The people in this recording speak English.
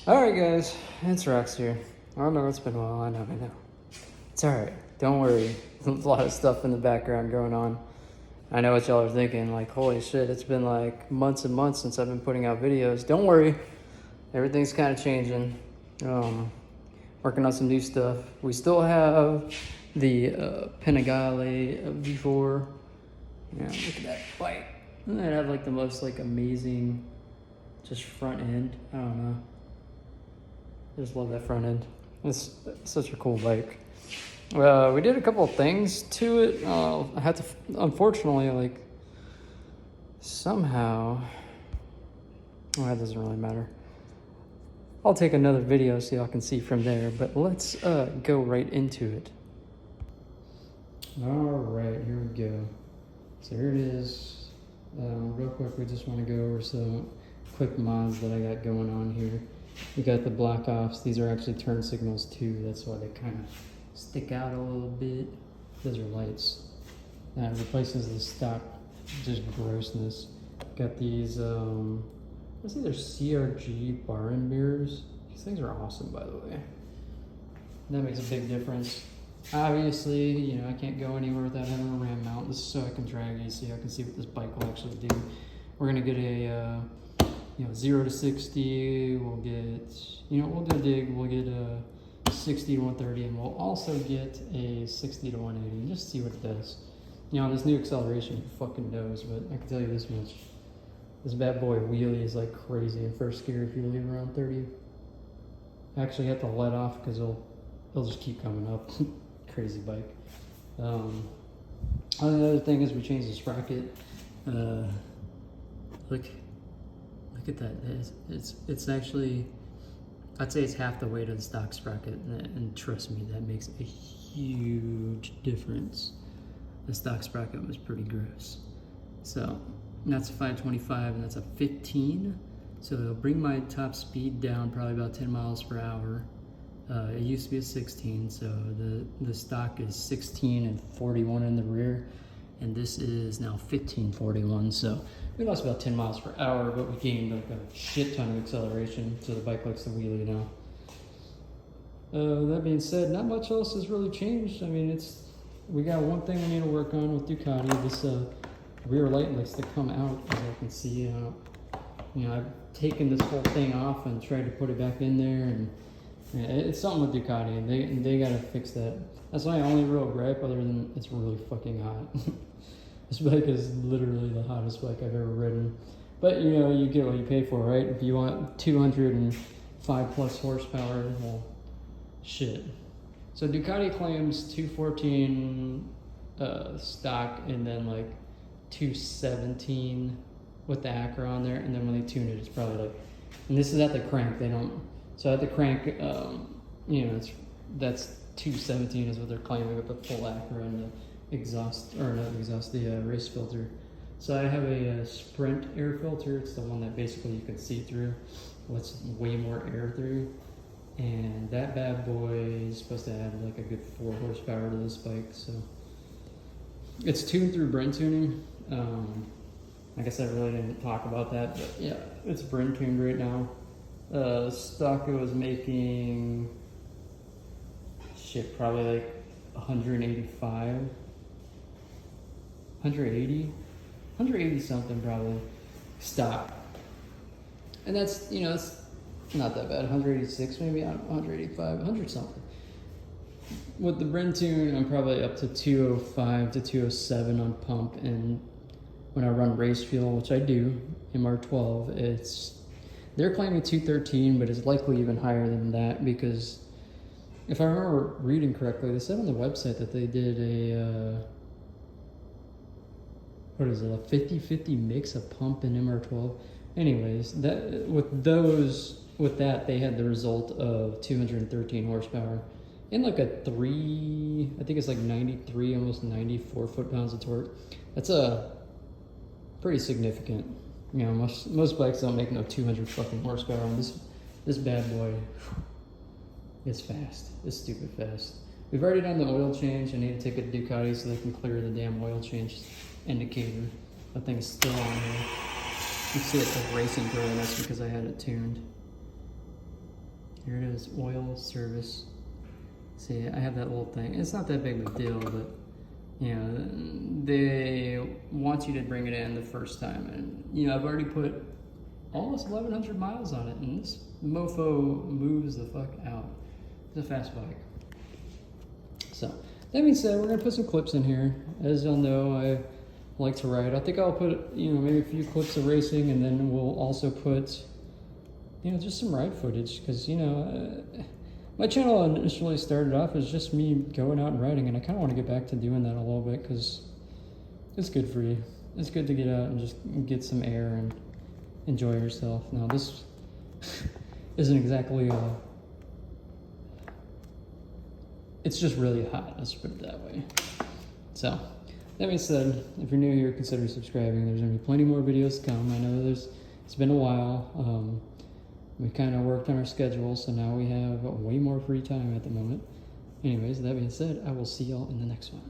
Alright guys, it's Rex here. I know it's been a while, I know. It's alright, don't worry. There's a lot of stuff in the background going on. I know what y'all are thinking, like, holy shit, it's been like months and months since I've been putting out videos. Don't worry, everything's kind of changing. Working on some new stuff. We still have the Panigale V4. Yeah, look at that bike. Doesn't that have like the most like amazing just front end? I don't know. I just love that front end. It's such a cool bike. We did a couple of things to it. I had to, unfortunately, like, somehow, well, that doesn't really matter. I'll take another video so y'all can see from there, but let's go right into it. All right, here we go. So here it is. Real quick, we just want to go over some quick mods that I got going on here. We got the block offs. These are actually turn signals too. That's why they kind of stick out a little bit. Those are lights. That replaces the stock just grossness. Got these, let's see, they're CRG bar and mirrors. These things are awesome, by the way. That makes a big difference. Obviously, you know, I can't go anywhere without having a ram mount. This is so I can drag you so I can see what this bike will actually do. We're gonna get a 0 to 60, we'll get, we'll do a dig, we'll get a 60 to 130, and we'll also get a 60 to 180, and just see what it does. This new acceleration, who fucking knows, but I can tell you this much. This bad boy wheelie is like crazy in first gear if you leave around 30. I actually have to let off because it'll just keep coming up. Crazy bike. Another thing is we changed the sprocket. Look at that. It's actually, I'd say it's half the weight of the stock sprocket, and trust me, that makes a huge difference. The stock sprocket was pretty gross. So that's a 525 and that's a 15. So it'll bring my top speed down probably about 10 miles per hour. It used to be a 16, so the stock is 16 and 41 in the rear, and this is now 1541. So we lost about 10 miles per hour, but we gained like a shit ton of acceleration, so the bike likes to wheelie now. That being said, not much else has really changed. I mean, we got one thing we need to work on with Ducati. This rear light likes to come out, as I can see. I've taken this whole thing off and tried to put it back in there, and it's something with Ducati, and they gotta fix that. That's my only real gripe, other than it's really fucking hot. This bike is literally the hottest bike I've ever ridden. But you get what you pay for, right? If you want 205 plus horsepower, well, shit. So Ducati claims 214 stock, and then like 217 with the Acura on there, and then when they tune it, it's probably like, and this is at the crank, they don't, so at the crank, that's 217 is what they're claiming with the full Acura and the exhaust, or not exhaust, the race filter. So I have a Sprint air filter. It's the one that basically you can see through, lets way more air through. And that bad boy is supposed to add like a good 4 horsepower to this bike. So it's tuned through Brent tuning. I guess I really didn't talk about that, but yeah, it's Brent tuned right now. Stock it was making probably like 185, 180 something probably stock. And that's, it's not that bad. 186 maybe, 185, 100 something. With the Brent tune, I'm probably up to 205 to 207 on pump, and when I run race fuel, which I do, MR12, they're claiming 213, but it's likely even higher than that, because if I remember reading correctly, they said on the website that they did a 50-50 mix of pump and MR12. Anyways, with that, they had the result of 213 horsepower and like a 3, I think it's like 93, almost 94 foot-pounds of torque. That's pretty significant. Most bikes don't make no 200 fucking horsepower, and this bad boy is fast. It's stupid fast. We've already done the oil change. I need to take a Ducati so they can clear the damn oil change indicator. That thing's still on here. You can see it's like racing through, and that's because I had it tuned. Here it is, oil service. See, I have that little thing. It's not that big of a deal, but you know, they want you to bring it in the first time. And you know, I've already put almost 1,100 miles on it, and this mofo moves the fuck out. It's a fast bike. So, that being said, we're gonna put some clips in here. As y'all know, I like to ride. I think I'll put, you know, maybe a few clips of racing, and then we'll also put, you know, just some ride footage, because, you know, my channel initially started off as just me going out and riding, and I kind of want to get back to doing that a little bit, because it's good for you. It's good to get out and just get some air and enjoy yourself. Now, this isn't exactly it's just really hot, let's put it that way. So, that being said, if you're new here, consider subscribing. There's going to be plenty more videos to come. I know it's been a while. We kind of worked on our schedule, so now we have way more free time at the moment. Anyways, that being said, I will see y'all in the next one.